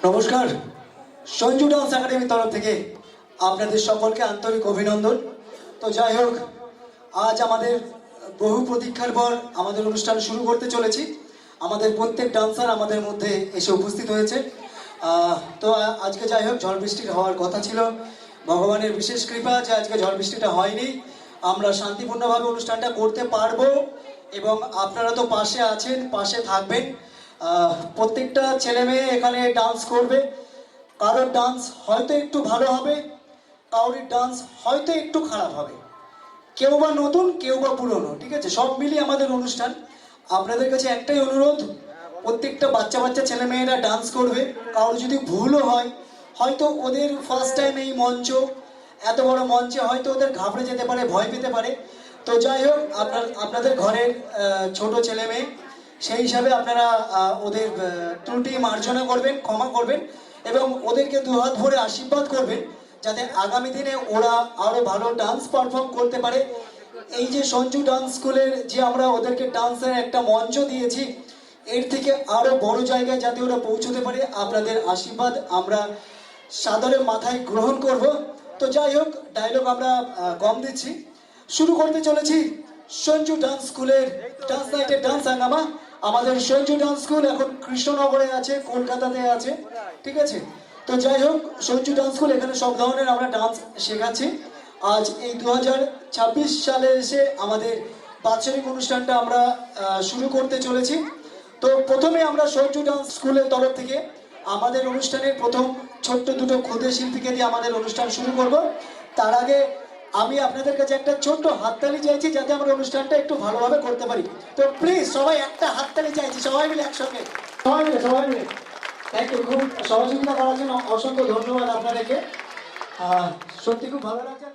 নমস্কার। সঞ্জু ডান্স একাডেমির তরফ থেকে আপনাদের সকলকে আন্তরিক অভিনন্দন। তো যাই হোক, আজ আমাদের বহু প্রতীক্ষার পর আমাদের অনুষ্ঠান শুরু করতে চলেছি। আমাদের প্রত্যেক ডান্সার আমাদের মধ্যে এসে উপস্থিত হয়েছে। তো আজকে যাই হোক, ঝড় বৃষ্টির হওয়ার কথা ছিল, ভগবানের বিশেষ কৃপা যে আজকে ঝড় বৃষ্টিটা হয়নি। আমরা শান্তিপূর্ণভাবে অনুষ্ঠানটা করতে পারবো এবং আপনারা তো পাশে আছেন, পাশে থাকবেন। প্রত্যেকটা ছেলে মেয়ে এখানে ডান্স করবে। কারোর ডান্স হয়তো একটু ভালো হবে, কারোর ডান্স হয়তো একটু খারাপ হবে, কেউ বা নতুন, কেউ বা পুরনো, ঠিক আছে? সব মিলিয়ে আমাদের অনুষ্ঠান। আপনাদের কাছে একটাই অনুরোধ, প্রত্যেকটা বাচ্চা বাচ্চা ছেলে মেয়েরা ডান্স করবে। কারোর যদি ভুলও হয়, হয়তো ওদের ফার্স্ট টাইম এই মঞ্চ, এত বড় মঞ্চে হয়তো ওদের ঘাবড়ে যেতে পারে, ভয় পেতে পারে। তো যাই হোক, আপনাদের ঘরের ছোট ছেলে মেয়ে, সেই হিসাবে আপনারা ওদের ত্রুটি মার্জনা করবেন, ক্ষমা করবেন এবং ওদেরকে দুহাত ভরে আশীর্বাদ করবেন যাতে আগামী দিনে ওরা আরো ভালো ডান্স পারফর্ম করতে পারে। এই যে সঞ্জু ডান্স স্কুলের যে আমরা ওদেরকে ডান্সের একটা মঞ্চ দিয়েছি, এর থেকে আরো বড় জায়গায় যাতে ওরা পৌঁছতে পারে, আপনাদের আশীর্বাদ আমরা সাদরে মাথায় গ্রহণ করব। তো যাই হোক, ডায়লগ আমরা কম দিচ্ছি, শুরু করতে চলেছি সঞ্জু ডান্স স্কুলের ডান্স নাইটের ডান্স হাঙ্গামা। আমাদের সঞ্জু ডান্স স্কুল এখন কৃষ্ণনগরে আছে, কলকাতাতে আছে, ঠিক আছে? তো যাই হোক, সঞ্জু ডান্স স্কুল এখানে সব ধরনের আমরা ডান্স শেখাচ্ছি। আজ এই 2026 সালে এসে আমাদের বাৎসরিক অনুষ্ঠানটা আমরা শুরু করতে চলেছি। তো প্রথমে আমরা সঞ্জু ডান্স স্কুলের তরফ থেকে আমাদের অনুষ্ঠানের প্রথম ছোট্ট দুটো ক্ষুদে শিল্পীকে দিয়ে আমাদের অনুষ্ঠান শুরু করব। তার আগে আমি আপনাদের কাছে একটা ছোট্ট হাততালি চাইছি যাতে আমরা অনুষ্ঠানটা একটু ভালোভাবে করতে পারি। তো প্লিজ সবাই একটা হাততালি চাইছি, সবাই মিলে একসঙ্গে, সবাই মিলে থ্যাংক ইউ। খুব সহযোগিতা করার জন্য অসংখ্য ধন্যবাদ আপনাদেরকে। সত্যি খুব ভালো লাগছে।